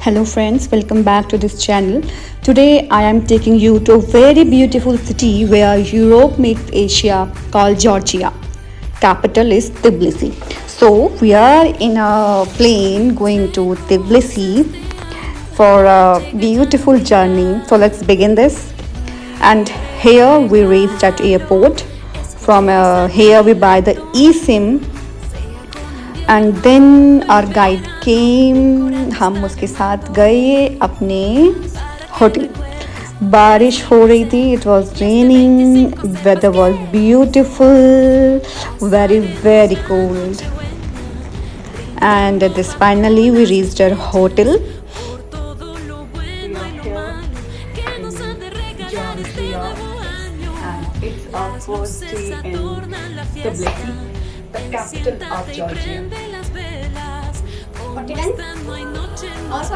Hello friends, welcome back to this channel. Today I am taking you to a very beautiful city where Europe meets Asia called Georgia. Capital is Tbilisi. So we are in a plane going to Tbilisi for a beautiful journey. So let's begin this. And here we reached at airport. From here we buy the eSIM and then our guide came हम उसके साथ गए अपने hotel बारिश हो रही थी it was raining weather was beautiful very very cold and this finally we reached our hotel the capital of Georgia.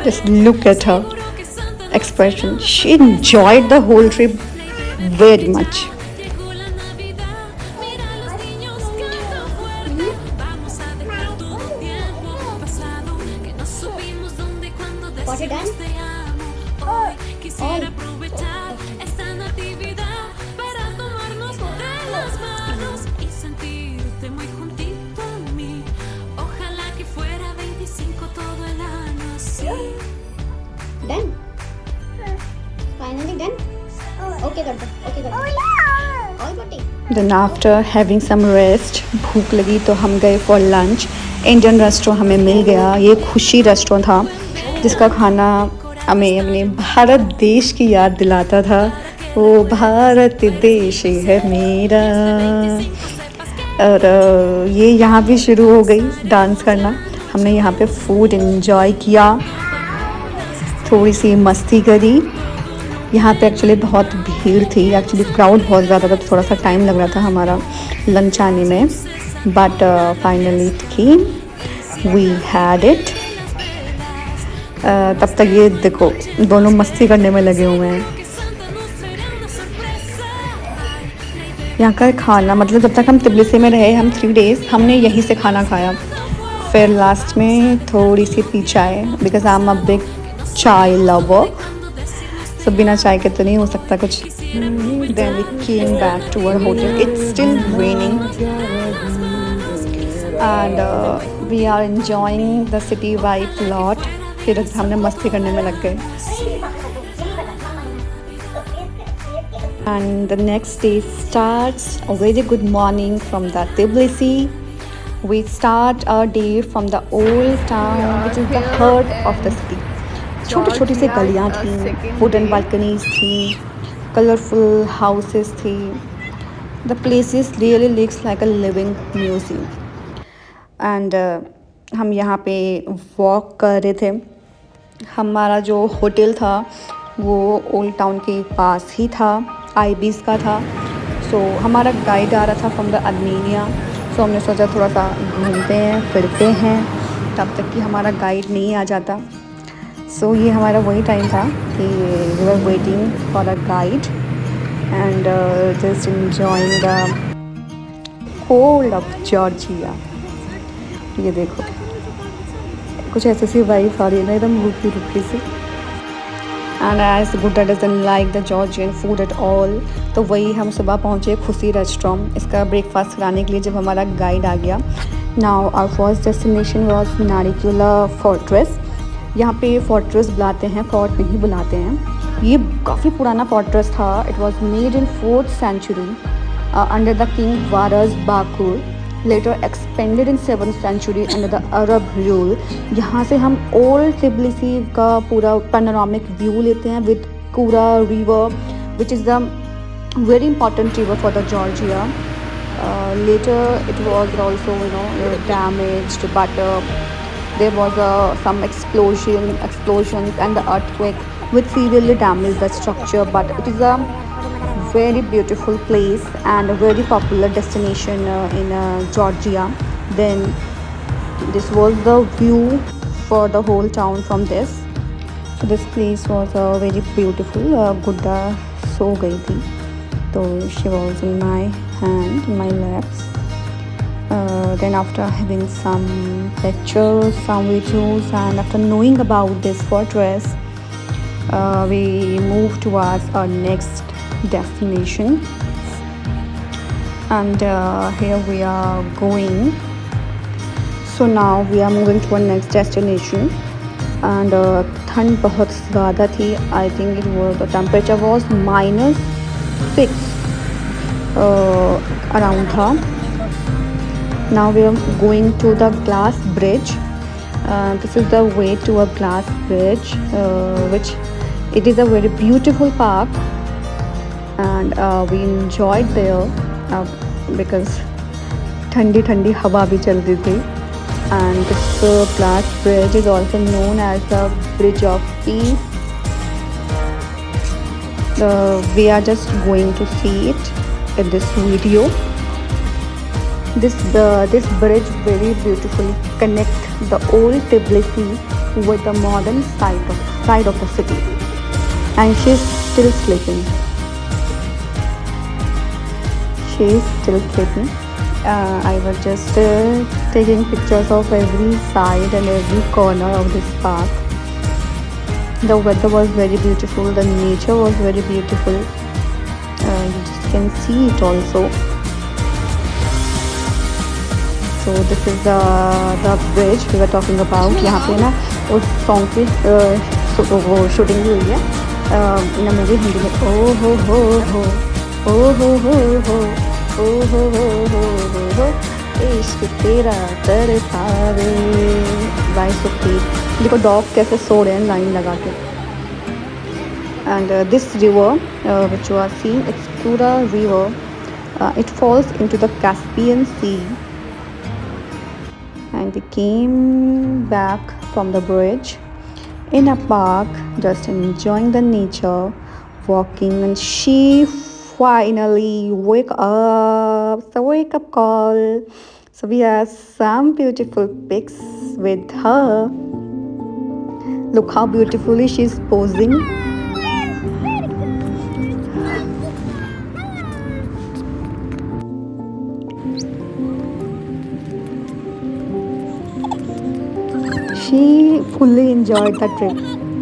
Just look at her expression. She enjoyed the whole trip very much. Got it done? Done? Finally done? Okay, got it. Okay, got it. All got it. Then after having some rest, भूख लगी तो हम गए for lunch. Indian restaurant हमें मिल गया. ये खुशी restaurant था जिसका खाना हमें अपने भारत देश की याद दिलाता था. वो भारत देश है मेरा. और ये यहाँ भी शुरू हो गई डांस करना. हमने यहाँ पे फूड एंजॉय किया, थोड़ी सी मस्ती करी. यहाँ पे एक्चुअली बहुत भीड़ थी, एक्चुअली क्राउड बहुत ज़्यादा था, थोड़ा सा टाइम लग रहा था हमारा लंच आने में. But finally it came, we had it. तब तक ये देखो दोनों मस्ती करने में लगे हुए हैं. यहाँ का खाना मतलब जब तक हम तिब्लिसी में रहे, हम 3 days हमने यहीं से खाना खाया. फिर लास्ट में थोड़ी सी पी चाय because I am a big chai lover. सब बिना चाय के तो नहीं हो सकता कुछ. Then we came back to our hotel. It's still raining and we are enjoying the city vibe lot. फिर हमने मस्ती करने में लग गए. And the next day starts a very good morning from the Tbilisi. We start our day from the old town, which is the heart of the city. छोटी छोटी सी गलियाँ थी, wooden balconies थी, colorful houses थी. The places really looks like a living museum. And हम यहाँ पे walk कर रहे थे. हमारा जो होटल था वो ओल्ड टाउन के पास ही था, आईबीस का था. सो हमारा गाइड आ रहा था फ्रॉम द आर्मेनिया. सो हमने सोचा थोड़ा सा घूमते हैं फिरते हैं तब तक कि हमारा गाइड नहीं आ जाता. सो ये हमारा वही टाइम था कि we were waiting for a guide and just enjoying the cold of Georgia. ये देखो कुछ ऐसी सी वाइब आ रही है ना, एकदम रूखी रूखी सी. एंड एज गुड्डा doesn't like the Georgian food at all, तो वही हम सुबह पहुँचे खुशी रेस्टोरेंट इसका ब्रेकफास्ट कराने के लिए जब हमारा गाइड आ गया. Now our first destination was Narikala fortress. यहाँ पे फोर्ट्रेस बुलाते हैं, फोर्ट नहीं बुलाते हैं. ये काफ़ी पुराना फोर्ट्रेस था. It was made in 4th century under the king वारस बाकुर, later expanded in 7th century under the Arab rule. यहाँ से हम ओल्ड तिब्लिसी का पूरा panoramic व्यू लेते हैं with Kura river, which is the very important river for the Georgia. Later it was also damaged, but there was some explosions and the earthquake which severely damaged the structure. But it is a very beautiful place and a very popular destination in Georgia. Then this was the view for the whole town from this. So this place was very beautiful. Gudda so gayi thi, so she was in my hand, in my laps. Then after having some lectures, some videos, and after knowing about this fortress, we move towards our next destination. And here we are going. So now we are moving to our next destination. And ठंड बहुत ज़्यादा थी. I think the temperature was -6 around था. Now we are going to the glass bridge. This is the way to a glass bridge, which it is a very beautiful park, and we enjoyed there because ठंडी ठंडी हवा भी चल रही थी. And this glass bridge is also known as the Bridge of Peace. We are just going to see it in this video. This bridge very beautifully connects the old Tbilisi with the modern side of the city. And she's still sleeping. She is still sleeping. I was just taking pictures of every side and every corner of this park. The weather was very beautiful. The nature was very beautiful. You just can see it also. So this is the bridge we were talking about. यहाँ पे ना उस song की shooting भी हुई है इन movie Hindi में. ओ हो हो हो ओ हो हो ओ हो हो इश्क तेरा तड़पावे. बाय सुखी. देखो डॉग कैसे सो रहे हैं लाइन लगा के. And this river which you are seeing, it's Tura river. It falls into the Caspian Sea. And we came back from the bridge in a park, just enjoying the nature, walking, and she finally wake up. So wake up call. So we have some beautiful pics with her. Look how beautifully she's posing. She fully enjoyed the trip.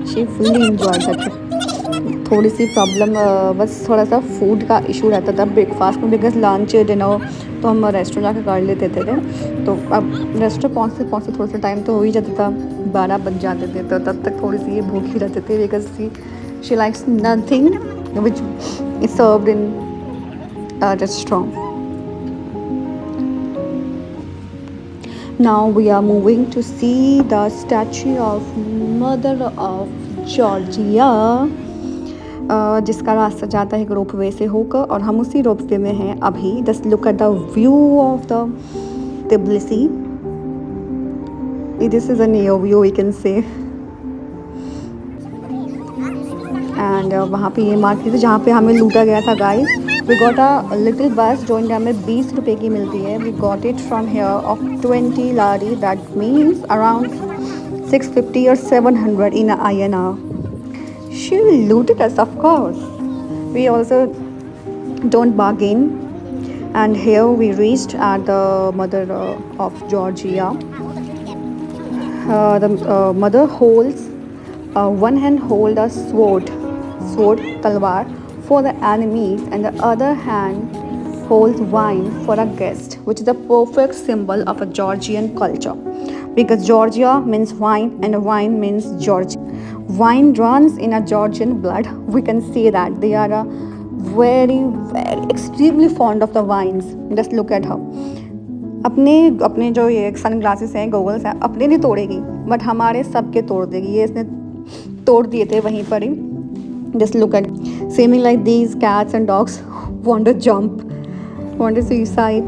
She fully enjoyed the trip. थोड़ी सी problem बस थोड़ा सा food का issue रहता था breakfast में, because lunch dinner तो हम रेस्टोरेंट जाकर कर लेते थे. तो अब रेस्टोरेंट पहुँचते थोड़ा सा टाइम तो हो ही जाता था, 12 बज जाते थे. तो तब तक थोड़ी सी ये भूखी रहते थे because she likes nothing which is served in restaurant. Now we are moving to see the statue of Mother of Georgia, जिसका रास्ता जाता है एक रोपवे से होकर, और हम उसी रोपवे में हैं अभी. Just look at the view of the Tbilisi. This is a near view we can say. And वहाँ पे ये मार्केट है जहाँ पे हमें लूटा गया था guys. We got a little bus जो इंडिया में 20 रुपये की मिलती है. We got it from here of 20 lari. That means around 650 or 700 in INR. She looted us, of course. We also don't bargain. And here we reached at the Mother of Georgia. The mother holds one hand hold a sword talwar for the enemies, and the other hand holds wine for a guest, which is the perfect symbol of a Georgian culture, because Georgia means wine and wine means Georgia. Wine runs in a Georgian blood. We can say that they are very extremely fond of the wines. Just look at her. अपने जो ये sun glasses हैं, goggles हैं, अपने नहीं तोड़ेगी but हमारे सबके तोड़ देगी. ये इसने तोड़ दिए थे वहीं पर ही. Just look at seeming like these cats and dogs want to jump, want to suicide,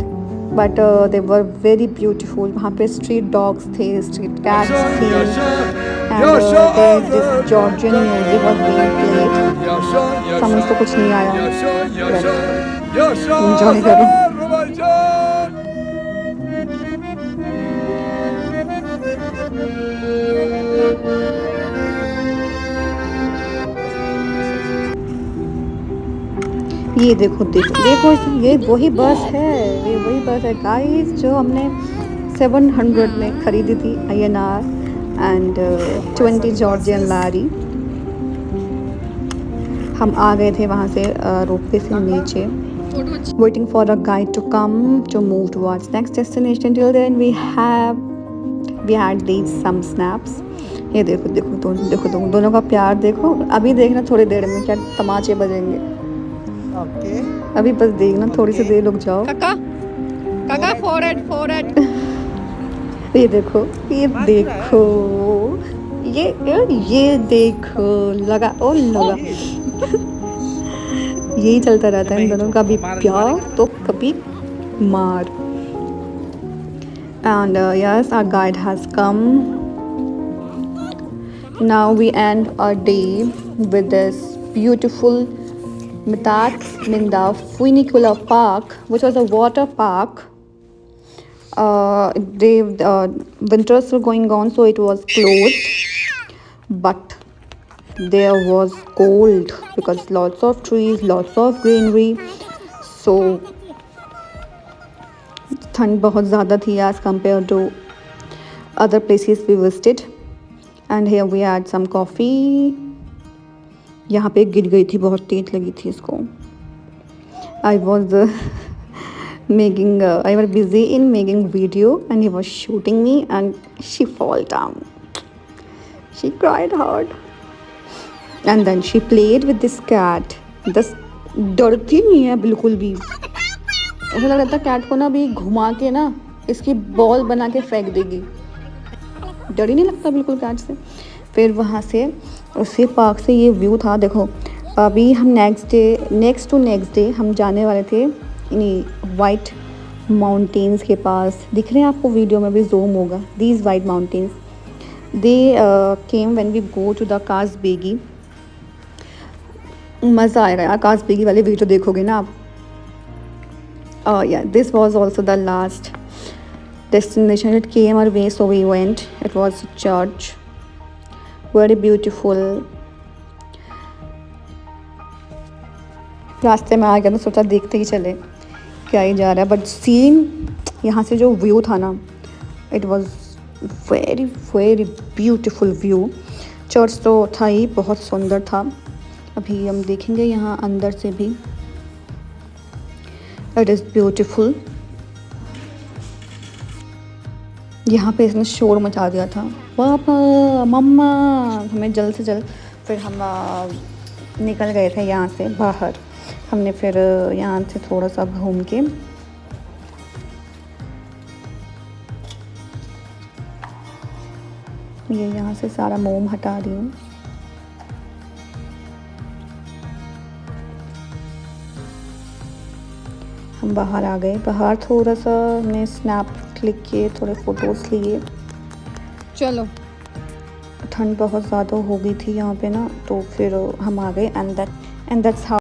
but they were very beautiful. वहाँ पे street dogs थे, street cats थे, and there's this Georgian music was being played. समझ तो कुछ नहीं आया, enjoy करो. ये देखो देखो देखो, ये वही बस है, ये वही बस है गाइस जो हमने 700 में खरीदी थी, INR एंड 20 जॉर्जियन लारी। हम आ गए थे वहाँ से रोपवे से नीचे, waiting for a guide to come to move towards next destination. Till then we had these some snaps. ये देखो देखो देखो दोनों का प्यार देखो। अभी देखना थोड़ी देर में क्या तमाचे बजेंगे। अभी बस देखना, थोड़ी सी देर रुक जाओ। काका फोरहेड ये देखो ये देखो लगा ओ लगा। यही चलता रहता है इन दोनों का, कभी प्यार तो कभी मार। And yes, our guide has come. Now we end our day with this beautiful Mithaks Minda Funicular Park, which was a water park. Winters were going on, so it was closed. But there was cold because lots of trees, lots of greenery. So ठंड बहुत ज़्यादा थी as compared to other places we visited. And here we had some coffee. यहाँ पे गिर गई थी, बहुत तेज लगी थी इसको। I was I was busy in making video and he was shooting me and she fall down. She cried hard. And then she played with this cat. डरती नहीं है बिल्कुल भी। ऐसा लग रहा था कैट को ना भी घुमा के ना इसकी बॉल बना के फेंक देगी। डर ही नहीं लगता बिल्कुल कैट से। फिर वहाँ से उसी पार्क से ये व्यू था। देखो अभी हम नेक्स्ट डे हम जाने वाले थे इन्हीं वाइट माउंटेन्स के पास। दिख रहे हैं आपको, वीडियो में भी जूम होगा। These white mountains they came when we go to the Kazbegi. मज़ा आएगा यार, काज़बेगी वाले वीडियो देखोगे ना आप। Yeah, this was also the last destination. It came our way, so we went. It was a church, very beautiful. रास्ते में आ गया तो सोचा देखते ही चले क्या ही जा रहा है। बट सीन यहाँ से जो व्यू था ना, it was very very beautiful view. Church तो था ही, बहुत सुंदर था। अभी हम देखेंगे यहाँ अंदर से भी। It is beautiful. यहाँ पे इसने शोर मचा दिया था, पापा मम्मा, हमें जल्द से जल्द। फिर हम निकल गए थे यहाँ से बाहर। हमने फिर यहाँ से थोड़ा सा घूम के ये यहाँ से सारा मोम हटा रही हूँ। हम बाहर आ गए। बाहर थोड़ा सा हमने स्नैप क्लिक किए, थोड़े फ़ोटोज़ लिए। चलो ठंड बहुत ज़्यादा हो गई थी यहाँ पे ना, तो फिर हम आ गए। And that's how